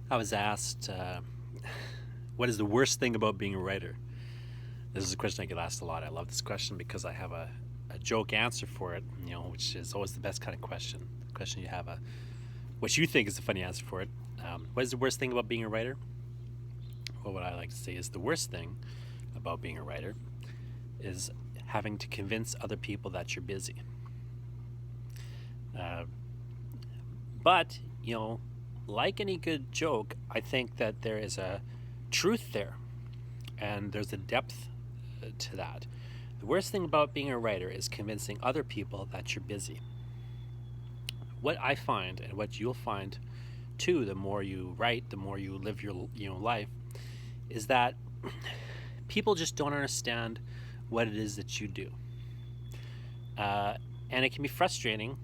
I was asked, what is the worst thing about being a writer? This is a question I get asked a lot. I love this question because I have a joke answer for it, which is always the best kind of question. The question you have what you think is a funny answer for it. What is the worst thing about being a writer? Well, what I like to say is the worst thing about being a writer is having to convince other people that you're busy. Uh, but, like any good joke, I think that there is a truth there and there's a depth to that. The worst thing about being a writer is convincing other people that you're busy. What I find, and what you'll find too, the more you write, the more you live your life, is that people just don't understand what it is that you do. And it can be frustrating.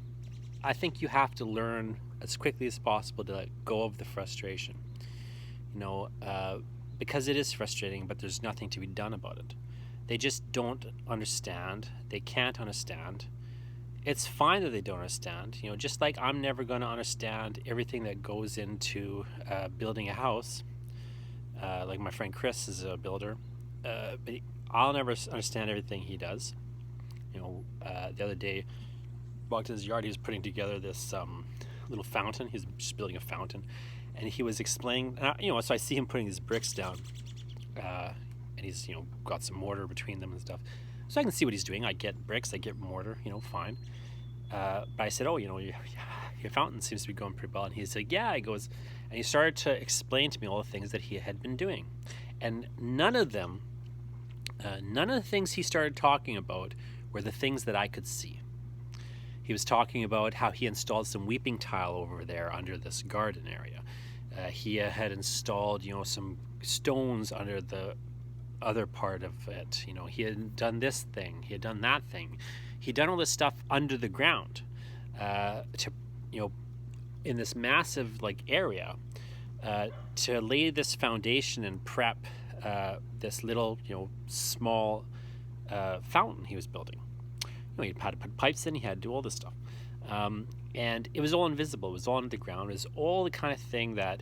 I think you have to learn as quickly as possible to let go of the frustration. Because it is frustrating, but there's nothing to be done about it. They just don't understand. They can't understand. It's fine that they don't understand. Just like I'm never going to understand everything that goes into building a house. Like my friend Chris is a builder, but I'll never understand everything he does. The other day, walked in his yard. He was putting together this little fountain. He's just building a fountain, and he was explaining. So I see him putting these bricks down, and he's got some mortar between them and stuff. So I can see what he's doing. I get bricks, I get mortar, fine. But I said, "Oh, your fountain seems to be going pretty well." And he said, "Yeah." He goes, and he started to explain to me all the things that he had been doing, and none of the things he started talking about were the things that I could see. He was talking about how he installed some weeping tile over there under this garden area. He had installed, some stones under the other part of it. He had done this thing. He had done that thing. He'd done all this stuff under the ground in this massive area to lay this foundation and prep this little, small fountain he was building. He had to put pipes in. He had to do all this stuff. And it was all invisible. It was all underground. It was all the kind of thing that,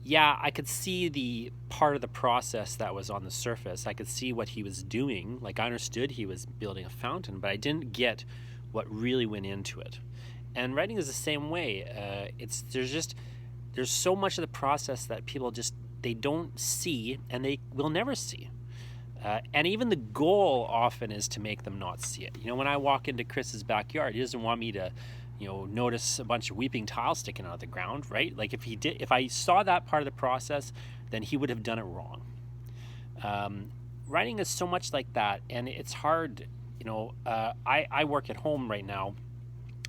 I could see the part of the process that was on the surface. I could see what he was doing. I understood he was building a fountain, but I didn't get what really went into it. And writing is the same way. There's so much of the process that people they don't see, and they will never see. And even the goal often is to make them not see it. When I walk into Chris's backyard, he doesn't want me to, notice a bunch of weeping tiles sticking out of the ground, right? If I saw that part of the process, then he would have done it wrong. Writing is so much like that, and it's hard. I work at home right now.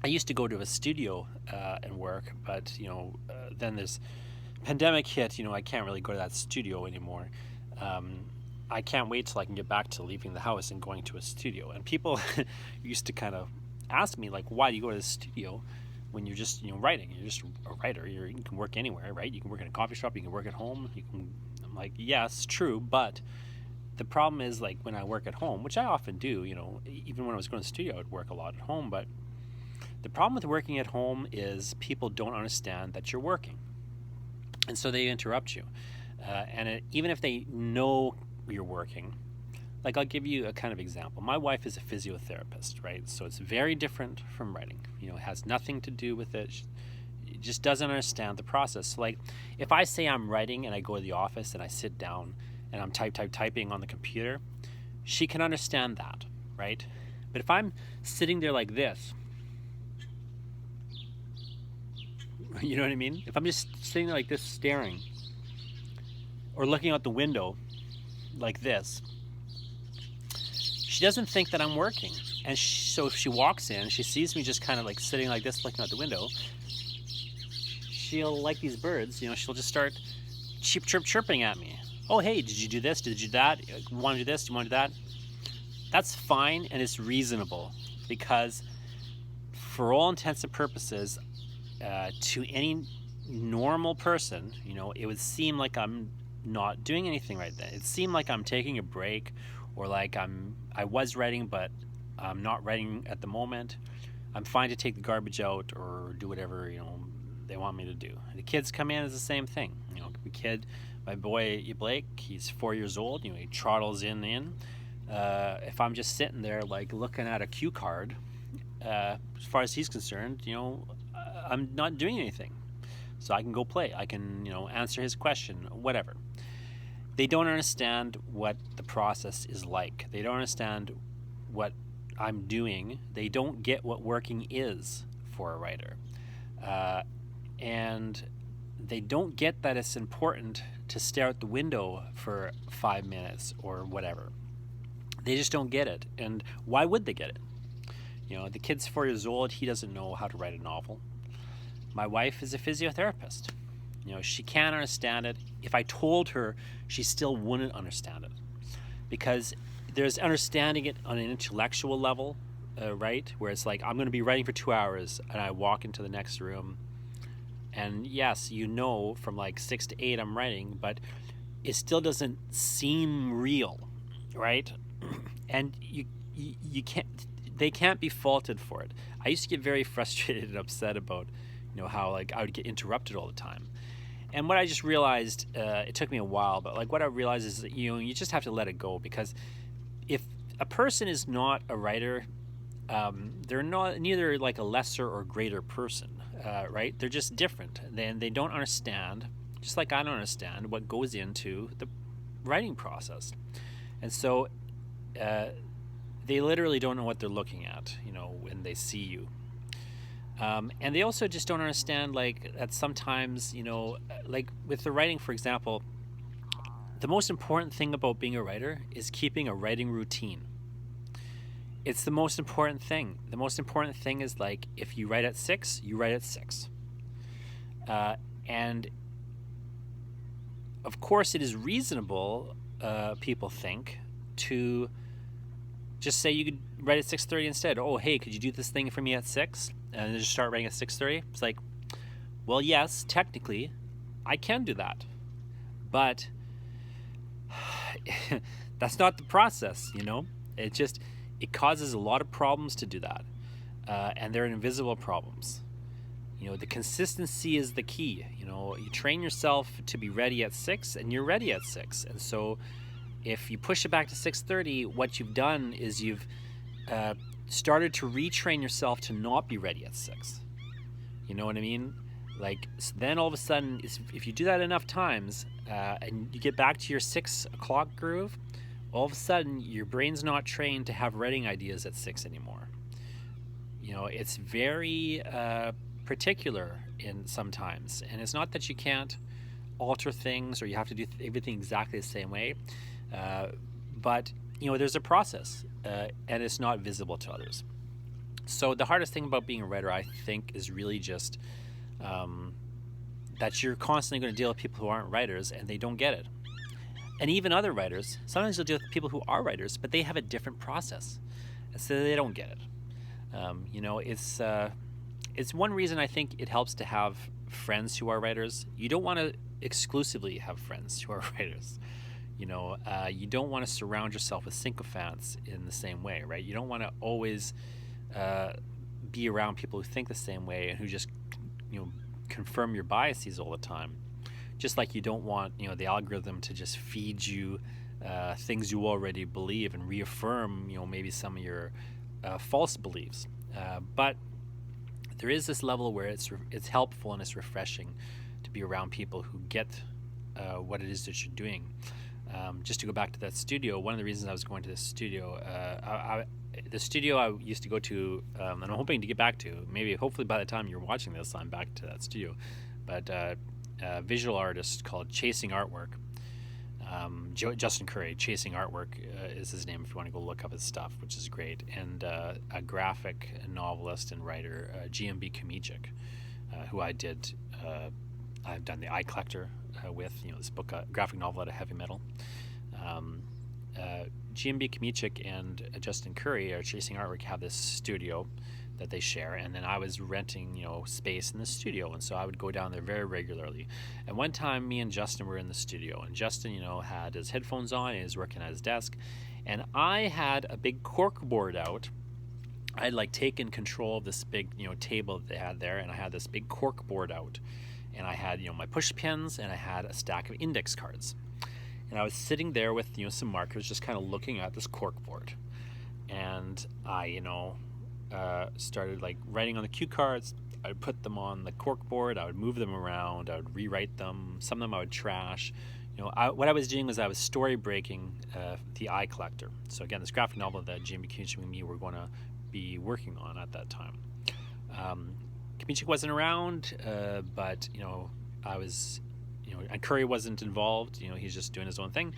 I used to go to a studio and work, but then this pandemic hit. I can't really go to that studio anymore. I can't wait till I can get back to leaving the house and going to a studio. And people used to kind of ask me, why do you go to the studio when you're just, writing? You're just a writer. You can work anywhere, right? You can work in a coffee shop. You can work at home. I'm like, yes, true. But the problem is, when I work at home, which I often do, even when I was going to the studio, I would work a lot at home. But the problem with working at home is people don't understand that you're working. And so they interrupt you. Even if they know you're working, I'll give you a kind of example. My wife is a physiotherapist, right? So it's very different from writing. It has nothing to do with it. She just doesn't understand the process. So if I say I'm writing and I go to the office and I sit down and I'm typing on the computer, she can understand that, right? But if I'm sitting there like this, you know what I mean? If I'm just sitting there like this staring, or looking out the window like this, she doesn't think that I'm working. And so if she walks in, she sees me just kind of sitting like this, looking out the window, she'll, like these birds, she'll just start chirping at me. Oh, hey, did you do this? Did you do that? You want to do this? Do you want to do that? That's fine, and it's reasonable, because for all intents and purposes, to any normal person, it would seem like I'm not doing anything right then. It seemed like I'm taking a break, or I was writing, but I'm not writing at the moment. I'm fine to take the garbage out or do whatever, they want me to do. The kids come in, it's the same thing. You know, the kid, my boy Blake, he's 4 years old. You know, he trottles in. If I'm just sitting there like looking at a cue card, as far as he's concerned, you know, I'm not doing anything. So I can go play. I can, you know, answer his question, whatever. They don't understand what the process is like. They don't understand what I'm doing. They don't get what working is for a writer. And they don't get that it's important to stare out the window for 5 minutes or whatever. They just don't get it. And why would they get it? You know, the kid's 4 years old. He doesn't know how to write a novel. My wife is a physiotherapist. You know, she can't understand it. If I told her, she still wouldn't understand it. Because there's understanding it on an intellectual level, right? Where it's like, I'm going to be writing for 2 hours, and I walk into the next room. And yes, you know, from like 6 to 8 I'm writing, but it still doesn't seem real, right? And you can't, they can't be faulted for it. I used to get very frustrated and upset about, you know, how like I would get interrupted all the time. And what I just realized, it took me a while, but like what I realized is that, you know, you just have to let it go, because if a person is not a writer, they're not neither like a lesser or greater person, right? They're just different. Then they don't understand, just like I don't understand what goes into the writing process. And so they literally don't know what they're looking at, you know, when they see you. And they also just don't understand, like, that sometimes, you know, like with the writing, for example, the most important thing about being a writer is keeping a writing routine. It's the most important thing. The most important thing is, like, if you write at 6, you write at 6. And of course it is reasonable, people think, to just say you could write at 6:30 instead. Oh, hey, could you do this thing for me at 6? And then just start writing at 6:30. It's like, well, yes, technically, I can do that, but that's not the process. You know, it causes a lot of problems to do that, and they're invisible problems. You know, the consistency is the key. You know, you train yourself to be ready at 6, and you're ready at 6. And so, if you push it back to 6:30, what you've done is you've started to retrain yourself to not be ready at 6. You know what I mean? Like, so then all of a sudden, if you do that enough times, and you get back to your 6 o'clock groove, all of a sudden your brain's not trained to have writing ideas at 6 anymore. You know, it's very particular in sometimes, and it's not that you can't alter things or you have to do everything exactly the same way, but you know, there's a process, and it's not visible to others. So the hardest thing about being a writer, I think, is really just that you're constantly going to deal with people who aren't writers, and they don't get it. And even other writers, sometimes you'll deal with people who are writers, but they have a different process, and so they don't get it. You know, it's one reason I think it helps to have friends who are writers. You don't want to exclusively have friends who are writers. You know, you don't want to surround yourself with sycophants in the same way, right? You don't want to always be around people who think the same way and who just, you know, confirm your biases all the time. Just like you don't want, you know, the algorithm to just feed you things you already believe and reaffirm, you know, maybe some of your false beliefs. But there is this level where it's helpful and it's refreshing to be around people who get what it is that you're doing. Just to go back to that studio, one of the reasons I was going to this studio, the studio I used to go to, and I'm hoping to get back to, maybe hopefully by the time you're watching this, I'm back to that studio, but a visual artist called Chasing Artwork, Justin Curry, Chasing Artwork is his name if you want to go look up his stuff, which is great, and a graphic novelist and writer, GMB Kmiecic, who I've done the Eye Collector with, you know, this book, graphic novel out of heavy metal. GMB Kmiecic and Justin Curry, or Chasing Artwork, have this studio that they share, and then I was renting, you know, space in the studio, and so I would go down there very regularly. And one time, me and Justin were in the studio, and Justin, you know, had his headphones on, and he was working at his desk, and I had a big cork board out I had like taken control of this big, table that they had there, and I had this big cork board out, and I had, my push pins, and I had a stack of index cards, and I was sitting there with, some markers, just kind of looking at this cork board, and I, started like writing on the cue cards. I would put them on the cork board. I would move them around. I would rewrite them. Some of them I would trash. What I was doing was I was story breaking the Eye Collector. So again, this graphic novel that Jamie Kimichik and me were going to be working on at that time. Kimichik wasn't around, but I was, and Curry wasn't involved. He's just doing his own thing.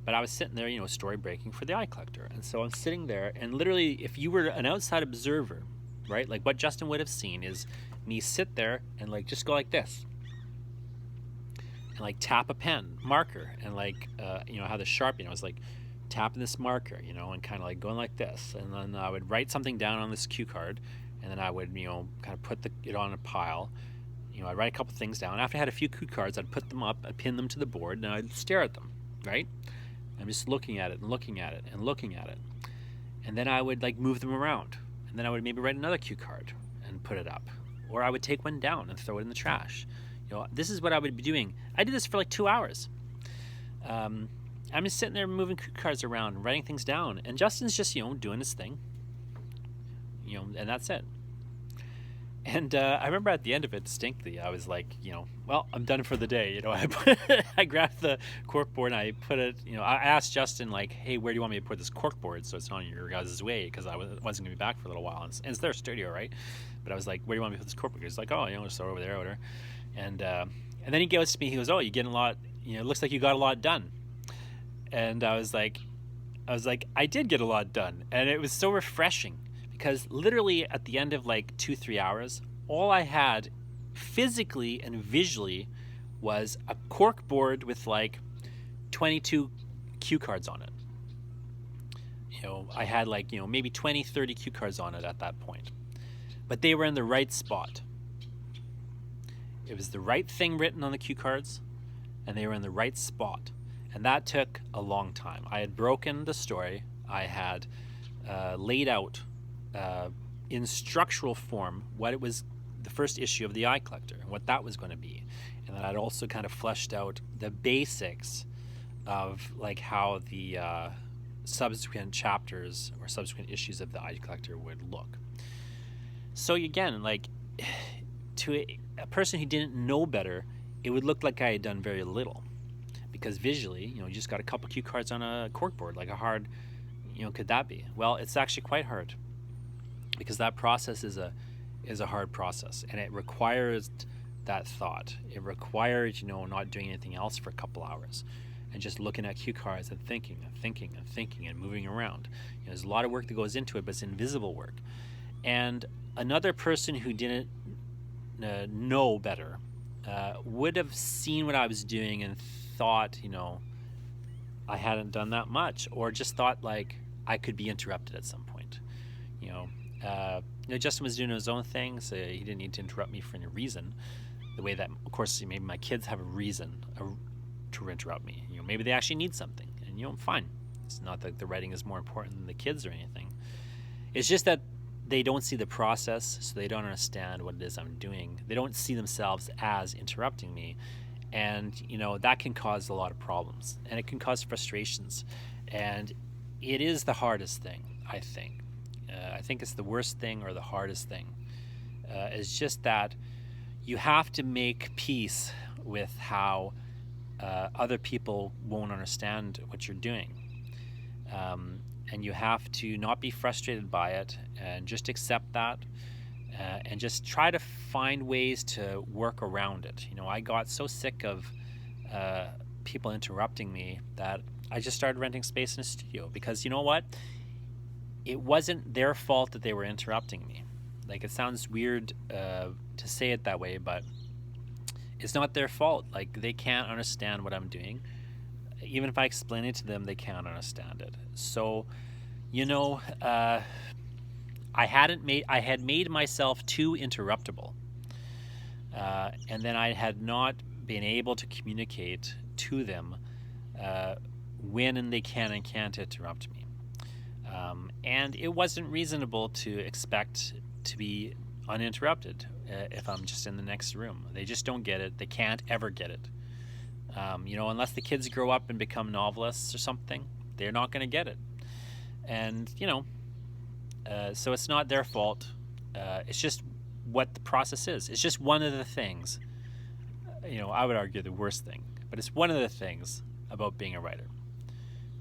But I was sitting there, story breaking for the Eye Collector, and so I'm sitting there, and literally, if you were an outside observer, right, like what Justin would have seen is me sit there and like just go like this, and like tap a pen marker, and like how the Sharpie, I was like tapping this marker, and kind of like going like this, and then I would write something down on this cue card, and then I would kind of put it on a pile. I'd write a couple things down. After I had a few cue cards, I'd put them up, I'd pin them to the board, and I'd stare at them, right? I'm just looking at it and looking at it and looking at it, and then I would like move them around, and then I would maybe write another cue card and put it up, or I would take one down and throw it in the trash. This is what I would be doing. I did this for like 2 hours. I'm just sitting there moving cue cards around, writing things down, and Justin's just doing his thing, and that's it. And I remember at the end of it distinctly, I was like, well, I'm done for the day. I grabbed the cork board and I put it, I asked Justin, like, hey, where do you want me to put this cork board so it's on your guys' way? Because I wasn't going to be back for a little while. And it's their studio, right? But I was like, where do you want me to put this cork board? He's like, oh, just over there, whatever. And then he goes to me, he goes, oh, you're getting a lot, it looks like you got a lot done. And I was like, I did get a lot done. And it was so refreshing. Because literally at the end of like 2-3 hours, all I had physically and visually was a cork board with like 22 cue cards on it. I had like, maybe 20-30 cue cards on it at that point. But they were in the right spot. It was the right thing written on the cue cards, and they were in the right spot. And that took a long time. I had broken the story. I had laid out in structural form what it was, the first issue of the Eye Collector, and what that was going to be, and then I'd also kind of fleshed out the basics of like how the subsequent chapters or subsequent issues of the Eye Collector would look. So again, like to a person who didn't know better, it would look like I had done very little, because visually, you just got a couple cue cards on a corkboard. Like, how hard, could that be? Well, it's actually quite hard, because that process is a hard process, and it requires that thought. It requires, not doing anything else for a couple hours and just looking at cue cards and thinking and moving around. There's a lot of work that goes into it, but it's invisible work. And another person who didn't know better would have seen what I was doing and thought, I hadn't done that much, or just thought like I could be interrupted at some point. Justin was doing his own thing, so he didn't need to interrupt me for any reason. The way that, of course, maybe my kids have a reason to interrupt me. Maybe they actually need something, and fine. It's not that the writing is more important than the kids or anything. It's just that they don't see the process, so they don't understand what it is I'm doing. They don't see themselves as interrupting me, and that can cause a lot of problems, and it can cause frustrations, and it is the hardest thing, I think. I think it's the worst thing or the hardest thing. It's just that you have to make peace with how other people won't understand what you're doing. And you have to not be frustrated by it and just accept that, and just try to find ways to work around it. I got so sick of people interrupting me that I just started renting space in a studio, because you know what? It wasn't their fault that they were interrupting me. Like, it sounds weird to say it that way, but it's not their fault. Like, they can't understand what I'm doing. Even if I explain it to them, they can't understand it. So, I had made myself too interruptible, and then I had not been able to communicate to them when and they can and can't interrupt me. And it wasn't reasonable to expect to be uninterrupted if I'm just in the next room. They just don't get it. They can't ever get it. Unless the kids grow up and become novelists or something, they're not going to get it. And, so it's not their fault. It's just what the process is. It's just one of the things, I would argue the worst thing, but it's one of the things about being a writer.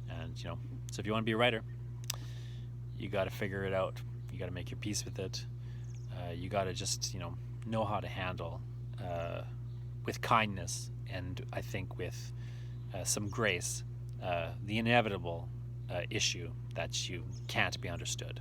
And, so if you want to be a writer, you got to figure it out. You got to make your peace with it. You got to just, know how to handle with kindness and I think with some grace the inevitable issue that you can't be understood.